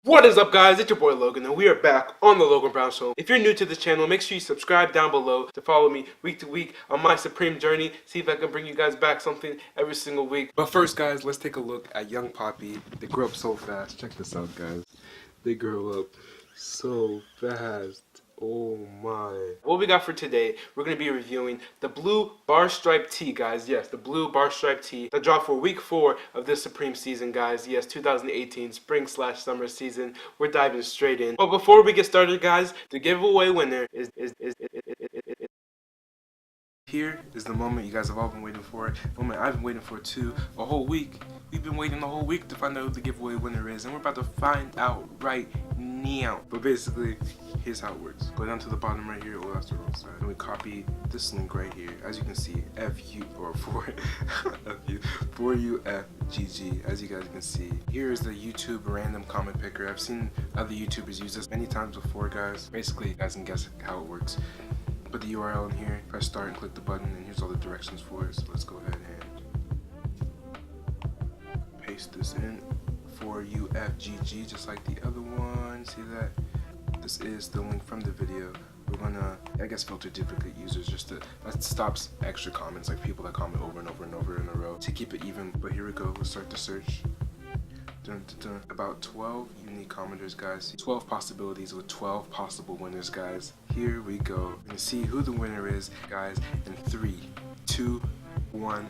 What is up, guys? It's your boy Logan, and we are back on the Logan Brown Show. If you're new to this channel, make sure you subscribe down below to follow me week to week on my Supreme journey. See if I can bring you guys back something every single week. But first, guys, let's take a look at young Poppy. They grew up so fast. Check this out, guys. They grew up so fast. Oh my. What we got for today, we're going to be reviewing the blue bar stripe tee, guys. Yes, the blue bar stripe tee that dropped for week 4 of this Supreme season, guys. Yes, 2018 spring/summer season. We're diving straight in. But before we get started, guys, the giveaway winner is here is the moment you guys have all been waiting for. The moment I've been waiting for too. A whole week. We've been waiting the whole week to find out who the giveaway winner is, and we're about to find out right now. But basically, here's how it works. Go down to the bottom right here. Oh, that's the wrong side. And we copy this link right here. As you can see, for UFGG. As you guys can see, here is the YouTube random comment picker. I've seen other YouTubers use this many times before, guys. Basically, you guys can guess how it works. Put the URL in here, press start and click the button, and here's all the directions for it. So let's go ahead and paste this in for UFGG, just like the other one. See that? This is the link from the video. We're gonna, I guess, filter duplicate users just to, that stops extra comments, like people that comment over and over and over in a row to keep it even. But here we go, let's start the search. Dun, dun, dun. About 12 unique commenters, guys. 12 possibilities with 12 possible winners, guys. Here we go. We're gonna see who the winner is, guys, in 3, 2, 1.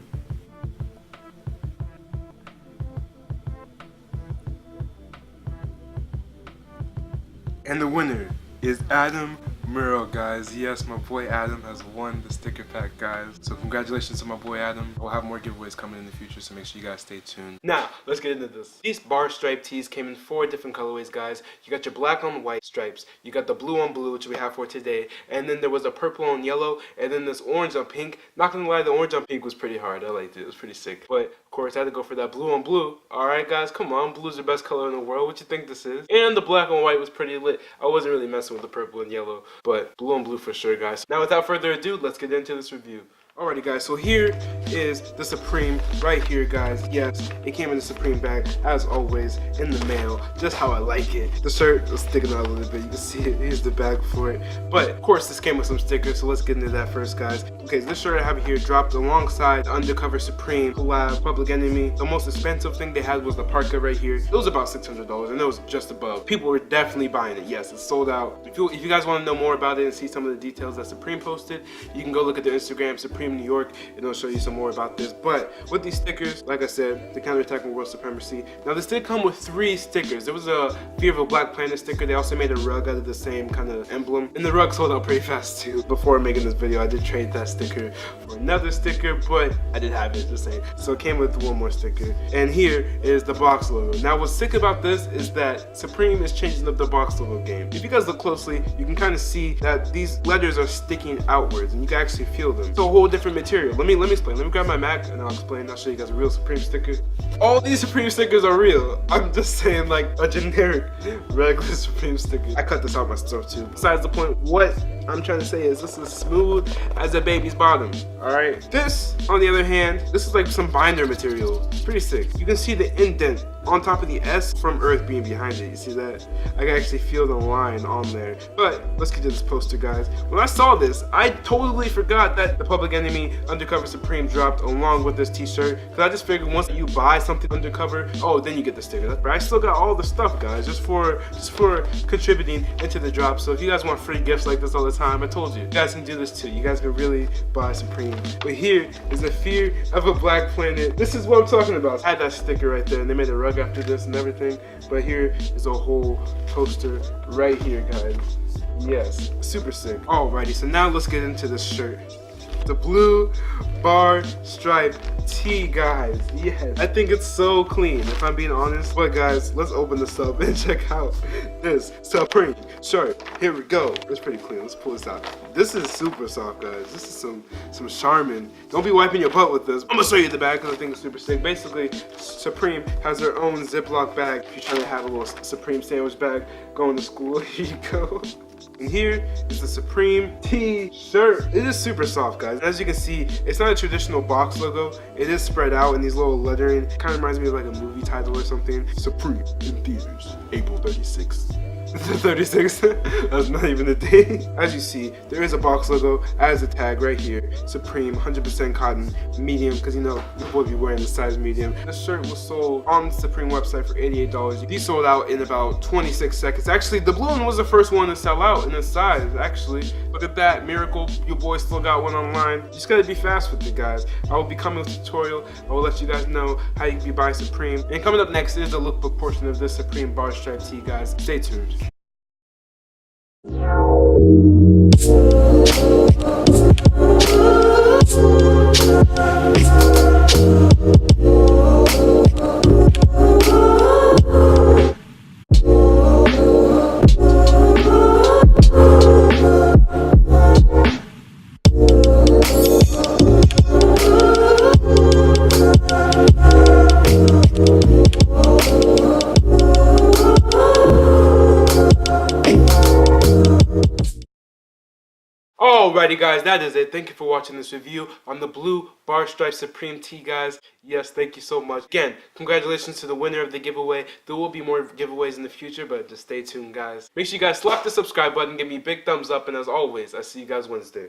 And the winner is Adam Merle, guys. Yes, my boy Adam has won the sticker pack, guys. So congratulations to my boy Adam. We'll have more giveaways coming in the future, so make sure you guys stay tuned. Now, let's get into this. These bar stripe tees came in 4 different colorways, guys. You got your black on white stripes. You got the blue on blue, which we have for today. And then there was a purple on yellow, and then this orange on pink. Not gonna lie, the orange on pink was pretty hard. I liked it. It was pretty sick. But, of course, I had to go for that blue on blue. Alright, guys, come on. Blue's the best color in the world. What you think this is? And the black on white was pretty lit. I wasn't really messing with the purple and yellow, but blue on blue for sure, guys. Now, without further ado, let's get into this review. Alrighty, guys, so here is the Supreme right here, guys. Yes, it came in the Supreme bag, as always, in the mail, just how I like it. The shirt is sticking out a little bit. You can see it. Here's the bag for it. But, of course, this came with some stickers, so let's get into that first, guys. Okay, so this shirt I have here dropped alongside the Undercover Supreme collab Public Enemy. The most expensive thing they had was the parka right here. It was about $600, and it was just above. People were definitely buying it. Yes, it's sold out. If you guys want to know more about it and see some of the details that Supreme posted, you can go look at their Instagram, Supreme New York, and it'll show you some more about this. But with these stickers, like I said, the counterattacking world supremacy. Now this did come with 3 stickers. There was a Fear of a Black Planet sticker. They also made a rug out of the same kind of emblem, and the rug sold out pretty fast too. Before making this video, I did trade that sticker for another sticker, but I did have it the same. So it came with 1 more sticker. And here is the box logo. Now what's sick about this is that Supreme is changing up the box logo game. If you guys look closely, you can kind of see that these letters are sticking outwards, and you can actually feel them. It's a whole different material. Let me explain. Let me grab my Mac and I'll explain. I'll show you guys a real Supreme sticker. All these Supreme stickers are real. I'm just saying, like, a generic regular Supreme sticker. I cut this out myself too. Besides the point, what I'm trying to say is this is smooth as a baby's bottom. Alright. This, on the other hand, this is like some binder material. It's pretty sick. You can see the indent on top of the S from Earth being behind it. You see that? I can actually feel the line on there. But let's get to this poster, guys. When I saw this, I totally forgot that the Public Enemy Undercover Supreme dropped along with this t-shirt, because I just figured once you buy something undercover, oh, then you get the sticker. But I still got all the stuff, guys, just for contributing into the drop. So if you guys want free gifts like this all the time, I told you, you guys can do this too. You guys can really buy Supreme. But here is the Fear of a Black Planet. This is what I'm talking about. I had that sticker right there, and they made a rug after this and everything. But here is a whole poster right here, guys. Yes, super sick. Alrighty, so now let's get into this shirt. The blue bar stripe tee, guys. Yes, I think it's so clean, if I'm being honest. But guys, let's open this up and check out this Supreme shirt. Here we go. It's pretty clean. Let's pull this out. This is super soft, guys. This is some Charmin. Don't be wiping your butt with this. I'm gonna show you the bag because I think it's super sick. Basically, Supreme has their own Ziploc bag. If you're trying to have a little Supreme sandwich bag going to school, here you go. And here is the Supreme t-shirt. It is super soft, guys. As you can see, it's not a traditional box logo. It is spread out in these little lettering. It kind of reminds me of like a movie title or something. Supreme in theaters, April 36th. 36. That's not even a day. As you see, there is a box logo as a tag right here. Supreme, 100% cotton, medium, because you know your boy be wearing the size medium. The shirt was sold on the Supreme website for $88. These sold out in about 26 seconds. Actually, the blue one was the first one to sell out in this size. Actually, look at that miracle. Your boy still got one online. You just gotta be fast with it, guys. I will be coming with a tutorial. I will let you guys know how you can be buying Supreme. And coming up next is the lookbook portion of this Supreme bar stripe tee, guys. Stay tuned. Alrighty guys, that is it. Thank you for watching this review on the blue bar stripe Supreme tee, guys. Yes, thank you so much. Again, congratulations to the winner of the giveaway. There will be more giveaways in the future, but just stay tuned, guys. Make sure you guys slap the subscribe button, give me a big thumbs up, and as always, I see you guys Wednesday.